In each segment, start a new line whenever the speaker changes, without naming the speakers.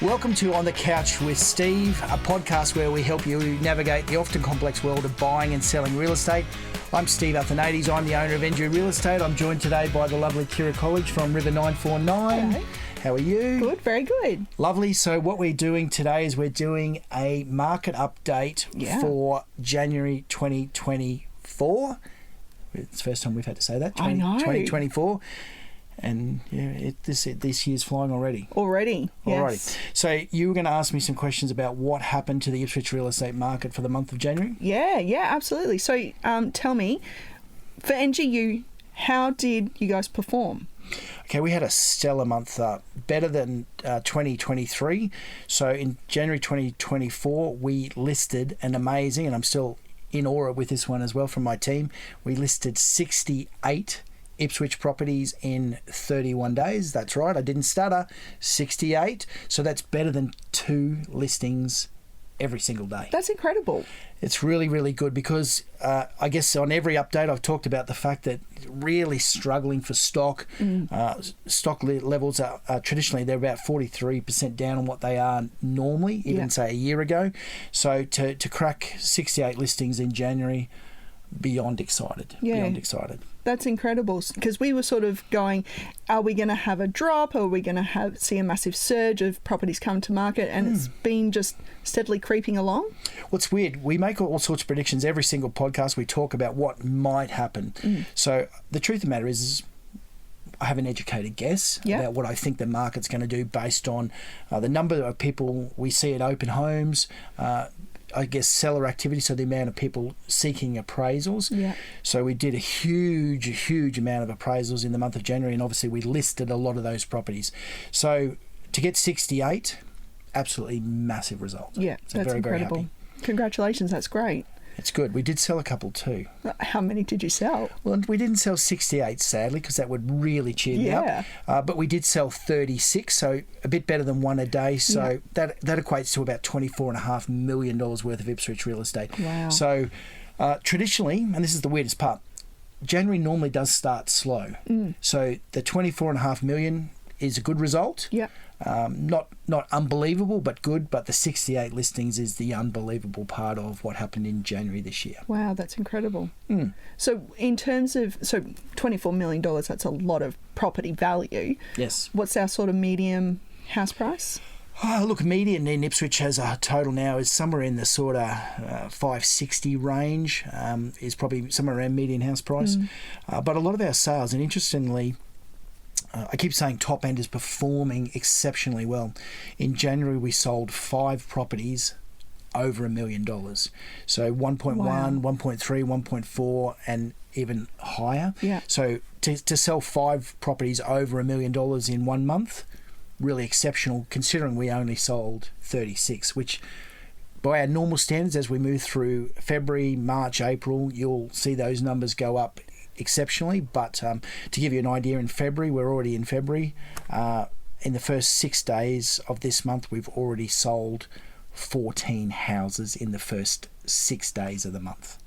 Welcome to On the Couch with Steve, a podcast where we help you navigate the often complex world of buying and selling real estate. I'm Steve Athanates. I'm the owner of NG Real Estate. I'm joined today by the lovely Kira College from River 949.
Hello.
How are you?
Good, very good.
Lovely. So what we're doing today is we're doing a market update for January 2024. It's the first time we've had to say that.
I know.
2024. And yeah, this year's flying already.
Yes.
So you were going to ask me some questions about what happened to the Ipswich real estate market for the month of January?
Yeah, absolutely. So tell me, for NGU, how did you guys perform?
Okay, we had a stellar month, better than 2023. So in January 2024, we listed an amazing, and I'm still in awe with this one as well from my team, we listed 68 Ipswich properties in 31 days. That's right, I didn't stutter. 68. So that's better than 2 listings every single day.
That's incredible.
It's really, really good because I guess on every update I've talked about the fact that really struggling for stock. Stock levels are traditionally, they're about 43% down on what they are normally, even say a year ago. So to crack 68 listings in January, beyond excited. That's
incredible, because we were sort of going, are we going to have a drop, or are we going to see a massive surge of properties come to market? And it's been just steadily creeping along.
Well, it's weird. We make all sorts of predictions. Every single podcast we talk about what might happen. So the truth of the matter is I have an educated guess about what I think the market's going to do based on the number of people we see at open homes, I guess seller activity, so the amount of people seeking appraisals. So we did a huge amount of appraisals in the month of January, and obviously we listed a lot of those properties. So to get 68, absolutely massive result.
Yeah,
so
that's
very,
incredible.
Very happy.
Congratulations, that's great.
It's good. We did sell a couple too.
How many did you sell?
Well, we didn't sell 68, sadly, because that would really cheer me up. But we did sell 36, so a bit better than one a day. So that equates to about $24.5 million worth of Ipswich real estate.
Wow.
So traditionally, and this is the weirdest part, January normally does start slow. So the $24.5 million is a good result. Not unbelievable, but good. But the 68 listings is the unbelievable part of what happened in January this year.
Wow, that's incredible. So in terms of, $24 million, that's a lot of property value.
Yes.
What's our sort of medium house price?
Look, median in Ipswich has a total now is somewhere in the sort of 560 range, is probably somewhere around median house price. But a lot of our sales, and interestingly, I keep saying top end is performing exceptionally well. In January, we sold 5 properties over $1 million. So 1.1, 1.3, 1.4, and even higher. So to sell 5 properties over $1 million in 1 month, really exceptional, considering we only sold 36, which by our normal standards, as we move through February, March, April, you'll see those numbers go up exceptionally. But to give you an idea, in February, we're already in February. In the first 6 days of this month, we've already sold 14 houses in the first 6 days of the month.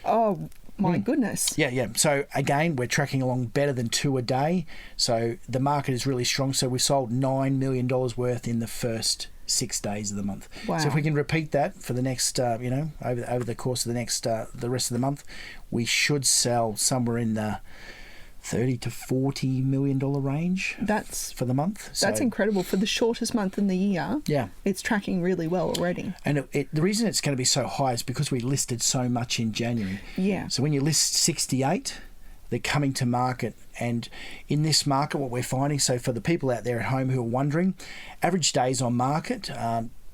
Oh, my goodness.
Yeah. So again, we're tracking along better than 2 a day. So the market is really strong. So we sold $9 million worth in the first 6 days of the month.
Wow.
So if we can repeat that for the next, over the course of the rest of the month, we should sell somewhere in the $30 to $40 million range.
That's
for the month.
That's incredible for the shortest month in the year.
Yeah,
it's tracking really well already.
And the reason it's going to be so high is because we listed so much in January.
Yeah.
So when you list 68, they're coming to market. And in this market, what we're finding, so for the people out there at home who are wondering, average days on market,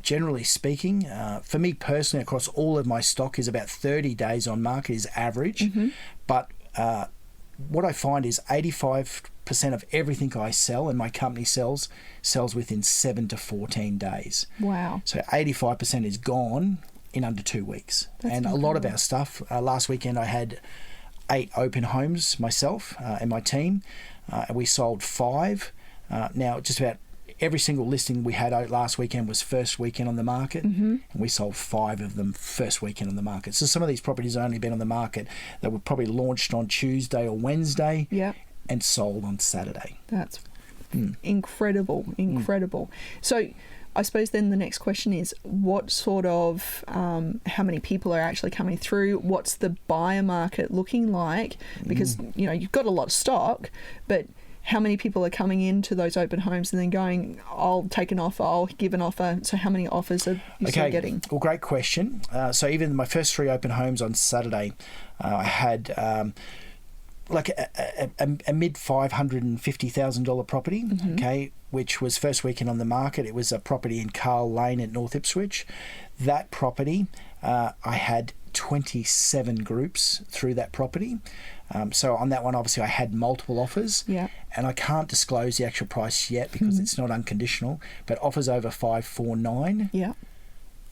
generally speaking, for me personally, across all of my stock is about 30 days on market is average. But what I find is 85% of everything I sell and my company sells within 7 to 14 days.
Wow.
So 85% is gone in under 2 weeks.
That's
and
incredible.
A lot of our stuff, last weekend I had 8 open homes myself and my team, and we sold 5. Now, just about every single listing we had out last weekend was first weekend on the market, and we sold 5 of them first weekend on the market. So some of these properties have only been on the market that were probably launched on Tuesday or Wednesday and sold on Saturday.
That's Incredible. So I suppose then the next question is, what sort of, how many people are actually coming through? What's the buyer market looking like? Because, you've got a lot of stock, but how many people are coming into those open homes and then going, I'll take an offer, I'll give an offer. So how many offers are you still getting?
Well, great question. So even my first 3 open homes on Saturday, I had like a mid $550,000 property, okay, which was first weekend on the market. It was a property in Carl Lane at North Ipswich. That property, I had 27 groups through that property. So on that one, obviously, I had multiple offers.
Yeah.
And I can't disclose the actual price yet because it's not unconditional. But offers over 549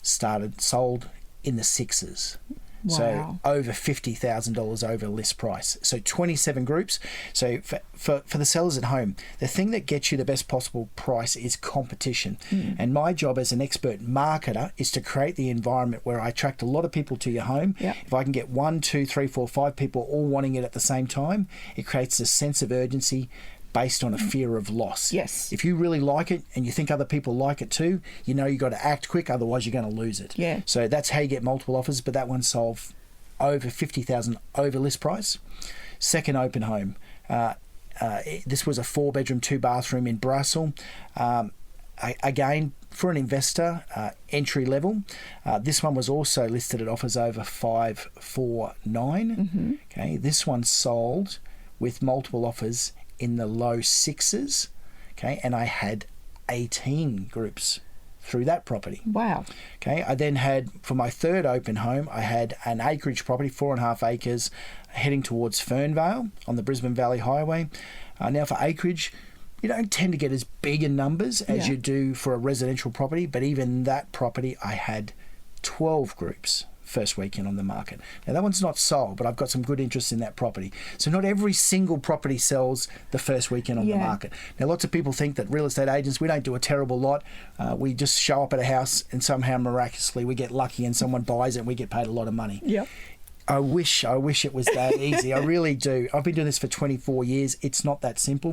sold in the 6s.
Wow.
So over $50,000 over list price. So 27 groups. So for the sellers at home, the thing that gets you the best possible price is competition. And my job as an expert marketer is to create the environment where I attract a lot of people to your home.
Yep.
If I can get 1, 2, 3, 4, 5 people all wanting it at the same time, it creates a sense of urgency based on a fear of loss.
Yes.
If you really like it and you think other people like it too, you got to act quick, otherwise you're going to lose it.
Yeah.
So that's how you get multiple offers, but that one sold over $50,000 over list price. Second open home. This was a 4-bedroom, 2-bathroom in Brussels. Again, for an investor, entry level. This one was also listed at offers over 549. Okay, this one sold with multiple offers in the low 6s, okay, and I had 18 groups through that property.
Wow.
Okay, I then had, for my third open home, I had an acreage property, 4.5 acres, heading towards Fernvale on the Brisbane Valley Highway. Now for acreage, you don't tend to get as big in numbers as you do for a residential property, but even that property, I had 12 groups first weekend on the market. Now that one's not sold, but I've got some good interest in that property. So not every single property sells the first weekend on the market. Now lots of people think that real estate agents, we don't do a terrible lot. We just show up at a house and somehow miraculously we get lucky and someone buys it and we get paid a lot of money.
Yep.
I wish it was that easy. I really do. I've been doing this for 24 years. It's not that simple.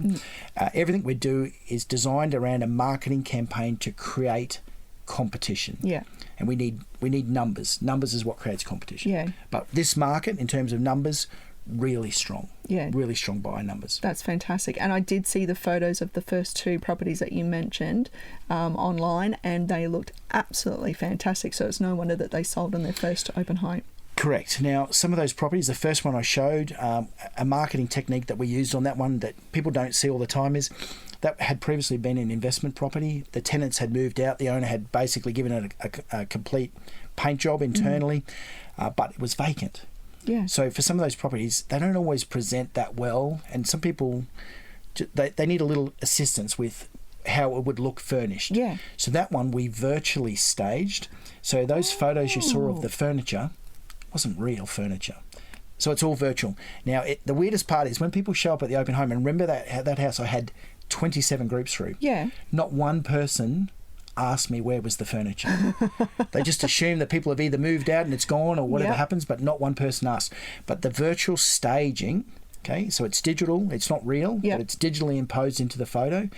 Everything we do is designed around a marketing campaign to create competition.
Yeah.
And we need numbers. Numbers is what creates competition.
Yeah.
But this market, in terms of numbers, really strong.
Yeah.
Really strong buyer numbers.
That's fantastic. And I did see the photos of the first 2 properties that you mentioned online, and they looked absolutely fantastic. So it's no wonder that they sold in their first open home.
Correct. Now, some of those properties, the first one I showed, a marketing technique that we used on that one that people don't see all the time is that had previously been an investment property. The tenants had moved out. The owner had basically given it a complete paint job internally, but it was vacant.
Yeah.
So for some of those properties, they don't always present that well, and some people, they need a little assistance with how it would look furnished.
Yeah.
So that one we virtually staged. So those photos you saw of the furniture wasn't real furniture. So it's all virtual. Now, the weirdest part is when people show up at the open home, and remember that house I had 27 groups through.
Yeah.
Not one person asked me where was the furniture. They just assume that people have either moved out and it's gone or whatever happens, but not one person asked. But the virtual staging, okay, so it's digital, it's not real, but it's digitally imposed into the photo.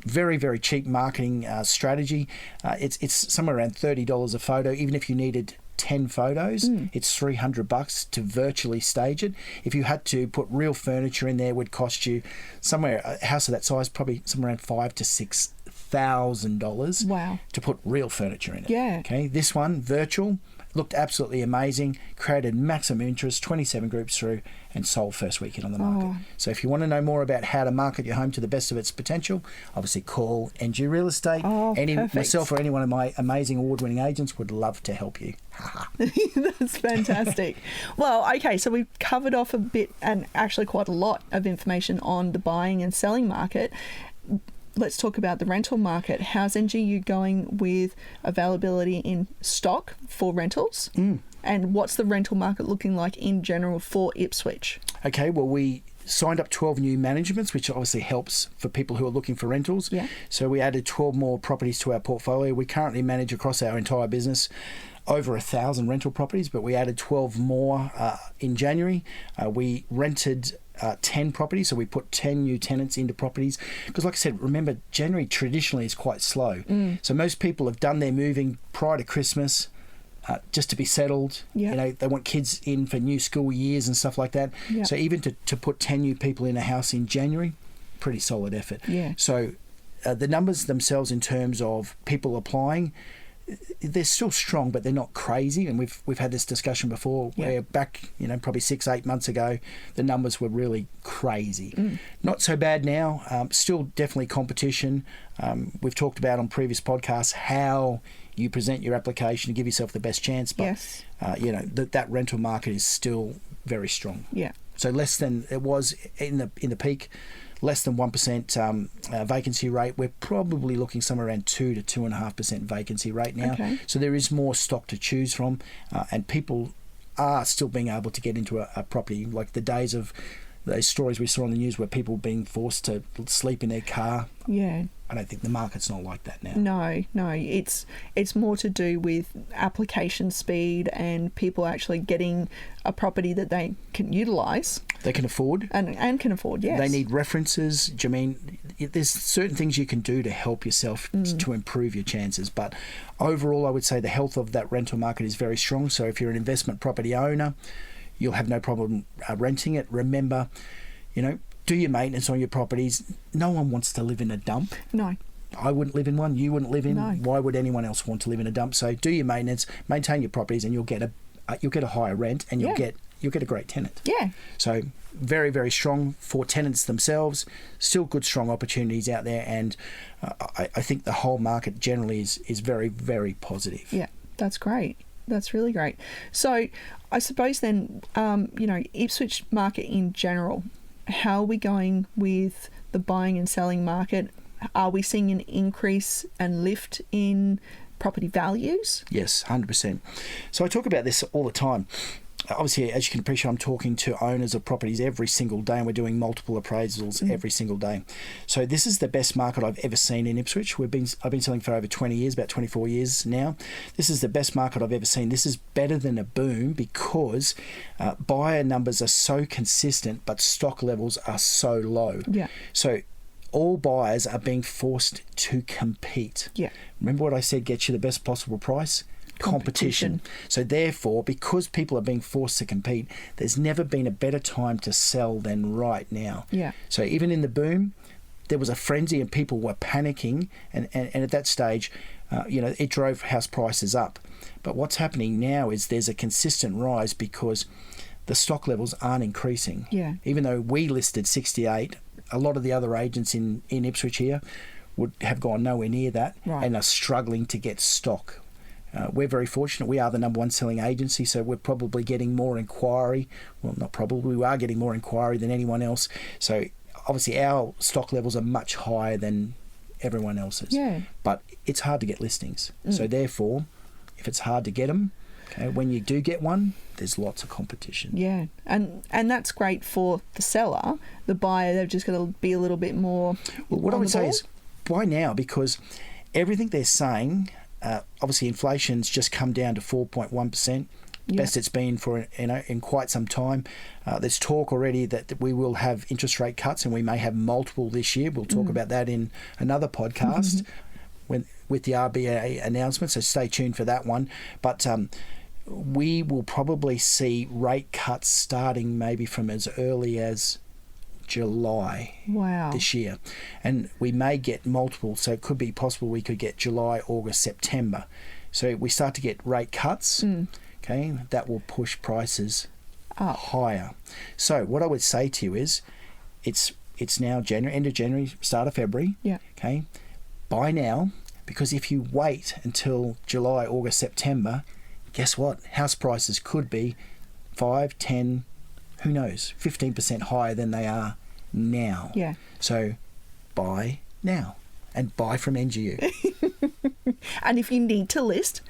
Very, very cheap marketing strategy. It's somewhere around $30 a photo. Even if you needed 10 photos, it's $300 to virtually stage it. If you had to put real furniture in there, it would cost you somewhere, a house of that size, probably somewhere around $5,000 to $6,000.
Wow.
To put real furniture in it.
Yeah.
Okay, this one, virtual, looked absolutely amazing, created maximum interest, 27 groups through, and sold first weekend on the market. So if you want to know more about how to market your home to the best of its potential, obviously call NG Real Estate. Myself or any one of my amazing award-winning agents would love to help you.
That's fantastic. Well, okay, so we've covered off a bit and actually quite a lot of information on the buying and selling market. Let's talk about the rental market. How's NGU going with availability in stock for rentals? And what's the rental market looking like in general for Ipswich?
Okay, well, we signed up 12 new managements, which obviously helps for people who are looking for rentals.
Yeah.
So we added 12 more properties to our portfolio. We currently manage across our entire business over 1,000 rental properties, but we added 12 more in January. We rented 10 properties, so we put 10 new tenants into properties because, like I said, remember January traditionally is quite slow. So most people have done their moving prior to Christmas. Just to be settled, they want kids in for new school years and stuff like that. So even to put 10 new people in a house in January, pretty solid effort. So the numbers themselves in terms of people applying, they're still strong, but they're not crazy. And we've had this discussion before where back, probably 6-8 months ago, the numbers were really crazy. Not so bad now. Still definitely competition. We've talked about on previous podcasts how you present your application to give yourself the best chance. But, that rental market is still very strong. So less than it was in the peak, less than 1% vacancy rate. We're probably looking somewhere around 2 to 2.5% vacancy rate now. So there is more stock to choose from, and people are still being able to get into a property. Like the days of those stories we saw on the news where people being forced to sleep in their car. I don't think the market's not like that now.
No, it's more to do with application speed and people actually getting a property that they can utilise.
They can afford.
And can afford, yes.
They need references. Do you mean there's certain things you can do to help yourself to improve your chances? But overall, I would say the health of that rental market is very strong. So if you're an investment property owner, you'll have no problem renting it. Remember, do your maintenance on your properties. No one wants to live in a dump. No. I wouldn't live in one. You wouldn't live in. No. Why would anyone else want to live in a dump? So do your maintenance, maintain your properties, and you'll get a higher rent, and you'll get a great tenant. So very, very strong for tenants themselves. Still good, strong opportunities out there, and I think the whole market generally is very, very positive.
That's great. That's really great. So I suppose then, Ipswich market in general, how are we going with the buying and selling market? Are we seeing an increase and lift in property values?
Yes, 100%. So I talk about this all the time. Obviously, as you can appreciate, I'm talking to owners of properties every single day, and we're doing multiple appraisals every single day. So this is the best market I've ever seen in Ipswich. I've been selling for over 20 years, about 24 years now. This is the best market I've ever seen. This is better than a boom because buyer numbers are so consistent, but stock levels are so low. So all buyers are being forced to compete. Remember what I said, get you the best possible price? Competition. So therefore, because people are being forced to compete, there's never been a better time to sell than right now. So even in the boom, there was a frenzy and people were panicking, and at that stage, it drove house prices up. But what's happening now is there's a consistent rise because the stock levels aren't increasing. Even though we listed 68, a lot of the other agents in Ipswich here would have gone nowhere near that and are struggling to get stock. We're very fortunate. We are the number one selling agency, so we're probably getting more inquiry. Well, not probably. We are getting more inquiry than anyone else. So obviously our stock levels are much higher than everyone else's. But it's hard to get listings. So therefore, if it's hard to get them, when you do get one, there's lots of competition.
And that's great for the seller. The buyer, they've just got to be a little bit more.
Well, what I would say is buy now, because everything they're saying. Obviously, inflation's just come down to 4.1%. Best it's been for in quite some time. There's talk already that we will have interest rate cuts, and we may have multiple this year. We'll talk about that in another podcast with the RBA announcement. So stay tuned for that one. But we will probably see rate cuts starting maybe from as early as July this year, and we may get multiple, so it could be possible we could get July, August, September. So we start to get rate cuts, that will push prices higher. So what I would say to you is it's now January, end of January, start of February. Buy now, because if you wait until July, August, September, guess what? House prices could be 5, 10, who knows, 15% higher than they are now. So buy now and buy from NGU.
And if you need to list,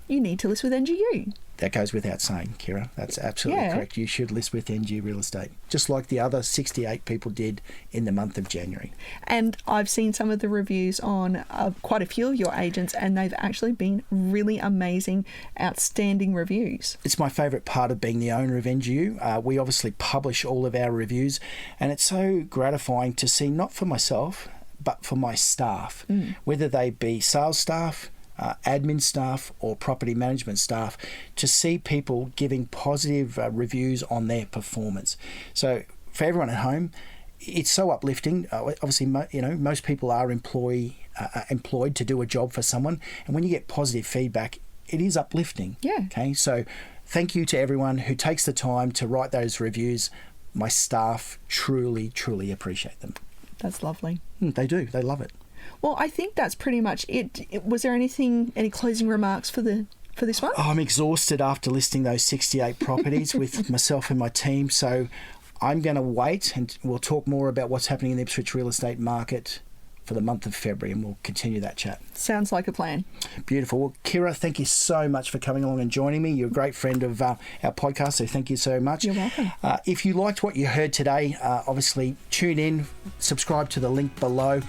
you need to list with NGU.
That goes without saying, Kira. That's absolutely correct. You should list with NG Real Estate, just like the other 68 people did in the month of January.
And I've seen some of the reviews on quite a few of your agents, and they've actually been really amazing, outstanding reviews.
It's my favourite part of being the owner of NGU. We obviously publish all of our reviews, and it's so gratifying to see, not for myself, but for my staff, whether they be sales staff, admin staff or property management staff, to see people giving positive reviews on their performance. So for everyone at home, it's so uplifting. Obviously, most people are employed to do a job for someone, and when you get positive feedback, it is uplifting.
Yeah.
Okay. So thank you to everyone who takes the time to write those reviews. My staff truly, truly appreciate them.
That's lovely.
They do. They love it.
Well, I think that's pretty much it. Was there any closing remarks for this one?
I'm exhausted after listing those 68 properties with myself and my team. So I'm going to wait, and we'll talk more about what's happening in the Ipswich real estate market for the month of February, and we'll continue that chat.
Sounds like a plan.
Beautiful. Well, Kira, thank you so much for coming along and joining me. You're a great friend of our podcast, so thank you so much.
You're welcome.
If you liked what you heard today, obviously tune in, subscribe to the link below.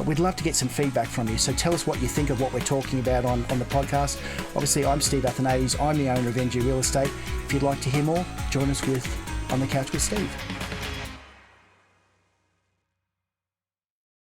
We'd love to get some feedback from you, so tell us what you think of what we're talking about on the podcast. Obviously, I'm Steve Athanates. I'm the owner of NG Real Estate. If you'd like to hear more, join us with On the Couch with Steve.